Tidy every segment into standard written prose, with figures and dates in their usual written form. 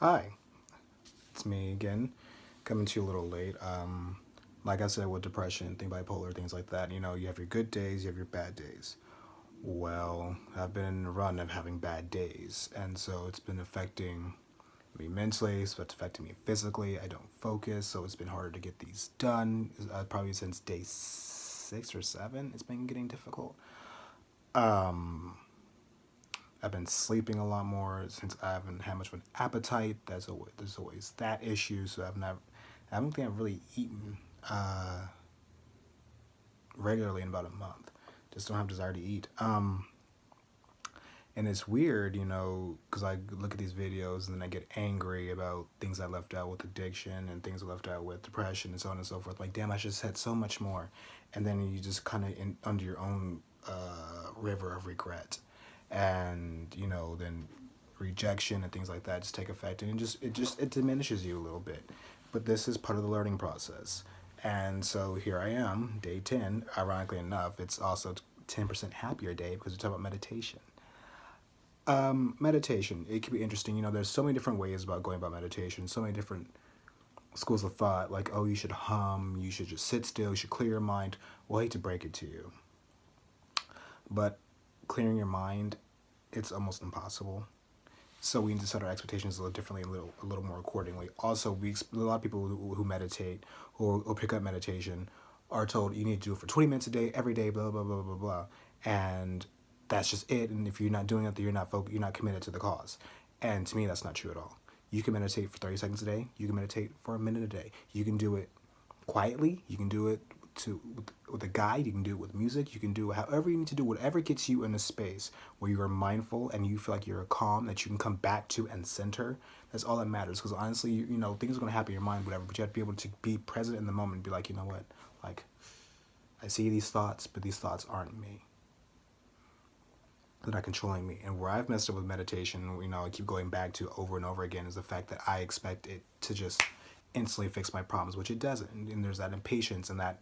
Hi, it's me again, coming to you a little late. Like I said, with depression, think bipolar, things like that, you have your good days, you have your bad days. Well, I've been in a run of having bad days, and so it's been affecting me mentally, so it's affecting me physically. I don't focus, so it's been harder to get these done. Probably since day 6 or 7, it's been getting difficult. Um, I've been sleeping a lot more since I haven't had much of an appetite. There's always that issue. So I don't think I've really eaten regularly in about a month. Just don't have desire to eat. And it's weird, because I look at these videos and then I get angry about things I left out with addiction and things I left out with depression and so on and so forth. Like, damn, I just had so much more. And then you just kind of under your own river of regret. And, then rejection and things like that just take effect. And it diminishes you a little bit. But this is part of the learning process. And so here I am, day 10. Ironically enough, it's also 10% happier day because we talk about meditation. Meditation, it can be interesting. There's so many different ways about going about meditation, so many different schools of thought, like, oh, you should hum, you should just sit still, you should clear your mind. Well, I hate to break it to you, but clearing your mind, it's almost impossible. So we need to set our expectations a little differently, a little more accordingly. Also, a lot of people who meditate or pick up meditation are told you need to do it for 20 minutes a day, every day, blah, blah, blah, blah, blah. And that's just it. And if you're not doing it, then you're not committed to the cause. And to me, that's not true at all. You can meditate for 30 seconds a day. You can meditate for a minute a day. You can do it quietly. You can do it with a guide. You can do it with music. You can do however you need to do, whatever gets you in a space where you are mindful and you feel like you're calm, that you can come back to and center. That's all that matters. Because honestly, things are going to happen in your mind, whatever, but you have to be able to be present in the moment and be like, you know what, like, I see these thoughts, but these thoughts aren't me. They're not controlling me. And where I've messed up with meditation, I keep going back to over and over again, is the fact that I expect it to just instantly fix my problems, which it doesn't. And there's that impatience and that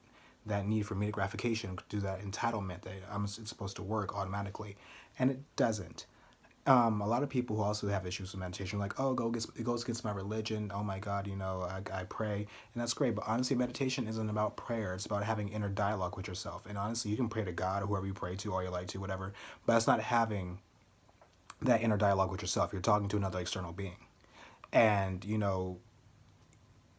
need for immediate gratification, to do that entitlement that it's supposed to work automatically, and it doesn't. A lot of people who also have issues with meditation are like, oh, it goes against my religion. Oh my God, I pray, and that's great. But honestly, meditation isn't about prayer. It's about having inner dialogue with yourself. And honestly, you can pray to God or whoever you pray to, all you like to, whatever. But it's not having that inner dialogue with yourself. You're talking to another external being, and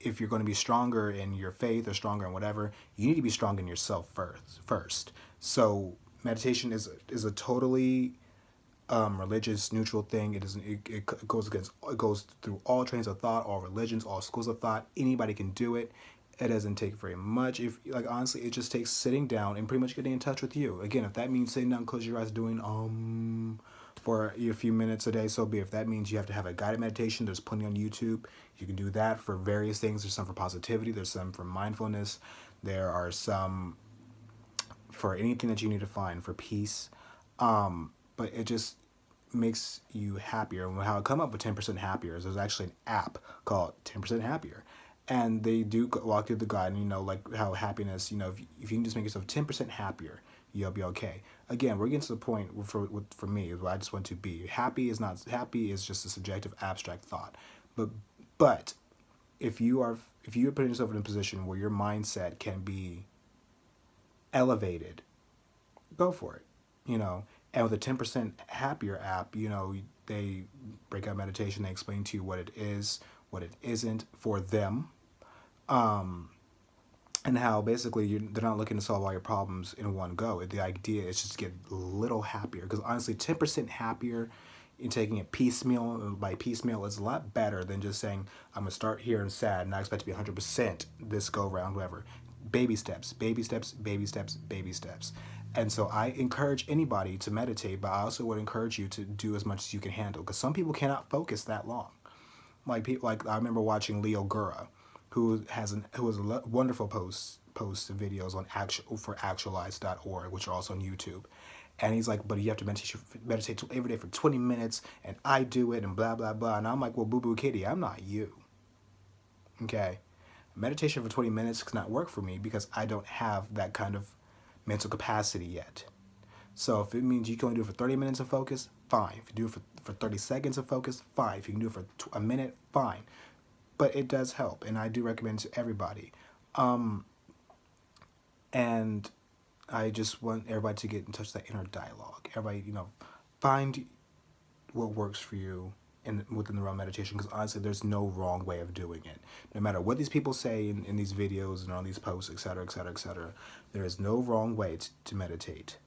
if you're going to be stronger in your faith or stronger in whatever, you need to be strong in yourself first. So meditation is a totally religious neutral thing. It goes through all trains of thought, all religions, all schools of thought. Anybody can do it. It doesn't take very much. If honestly, it just takes sitting down and pretty much getting in touch with you. Again, if that means sitting down, close your eyes, doing for a few minutes a day, so be it. If that means you have to have a guided meditation, there's plenty on YouTube. You can do that for various things. There's some for positivity. There's some for mindfulness. There are some for anything that you need to find for peace. But it just makes you happier. And how I come up with 10% happier is there's actually an app called 10% Happier. And they do walk through the guide, and like how happiness, if you can just make yourself 10% happier, you'll be okay. Again, we're getting to the point for me where I just want to be happy. Is just a subjective, abstract thought. But if you're putting yourself in a position where your mindset can be elevated, go for it. And with the 10% Happier app, they break out meditation. They explain to you what it is, what it isn't for them. And how basically they're not looking to solve all your problems in one go. The idea is just to get a little happier. Because honestly, 10% happier, in taking it piecemeal by piecemeal, is a lot better than just saying, I'm going to start here and sad and I expect to be 100% this go round, whatever. Baby steps, baby steps, baby steps, baby steps. And so I encourage anybody to meditate, but I also would encourage you to do as much as you can handle. Because some people cannot focus that long. Like I remember watching Leo Gura, who has a wonderful post videos on actualize.org, which are also on YouTube. And he's like, but you have to meditate every day for 20 minutes, and I do it, and blah, blah, blah. And I'm like, well, boo-boo kitty, I'm not you. Okay? Meditation for 20 minutes does not work for me because I don't have that kind of mental capacity yet. So if it means you can only do it for 30 minutes of focus, fine. If you do it for 30 seconds of focus, fine. If you can do it for a minute, fine. But it does help, and I do recommend it to everybody. And I just want everybody to get in touch with that inner dialogue. Everybody, find what works for you within the realm of meditation, because honestly, there's no wrong way of doing it. No matter what these people say in these videos and on these posts, etc., etc., etc., there is no wrong way to meditate.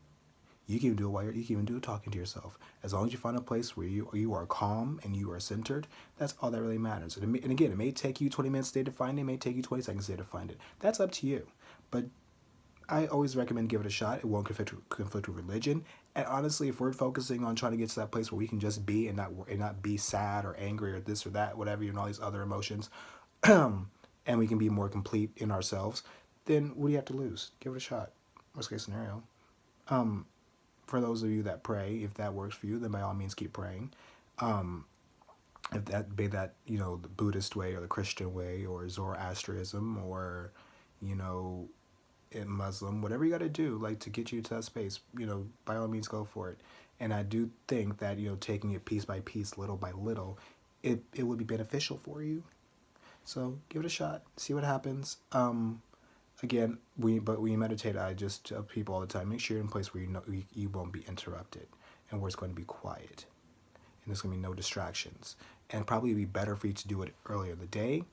You can even do it you can even do it talking to yourself. As long as you find a place where you are calm and you are centered, that's all that really matters. And again, it may take you 20 minutes a day to find it, it may take you 20 seconds a day to find it. That's up to you. But I always recommend give it a shot. It won't conflict with religion. And honestly, if we're focusing on trying to get to that place where we can just be and not be sad or angry or this or that, whatever, all these other emotions, and we can be more complete in ourselves, then what do you have to lose? Give it a shot. Worst case scenario. For those of you that pray, if that works for you, then by all means keep praying. If that be that, the Buddhist way or the Christian way or Zoroastrianism or, in Muslim, whatever you got to do, like to get you to that space, by all means go for it. And I do think that, taking it piece by piece, little by little, it would be beneficial for you. So give it a shot, see what happens. Again, when you meditate, I just tell people all the time, make sure you're in a place where you won't be interrupted and where it's going to be quiet. And there's going to be no distractions. And probably it'd be better for you to do it earlier in the day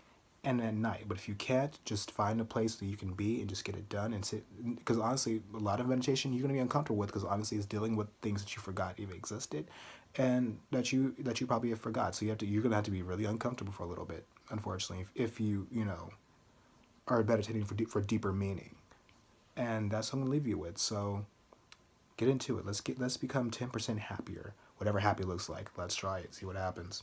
and at night. But if you can't, just find a place that you can be and just get it done and sit. Because honestly, a lot of meditation you're going to be uncomfortable with, because honestly it's dealing with things that you forgot even existed and that you probably have forgot. So you're going to have to be really uncomfortable for a little bit, unfortunately, if you are meditating for deeper meaning. And that's what I'm going to leave you with. So get into it. Let's become 10% happier. Whatever happy looks like. Let's try it. See what happens.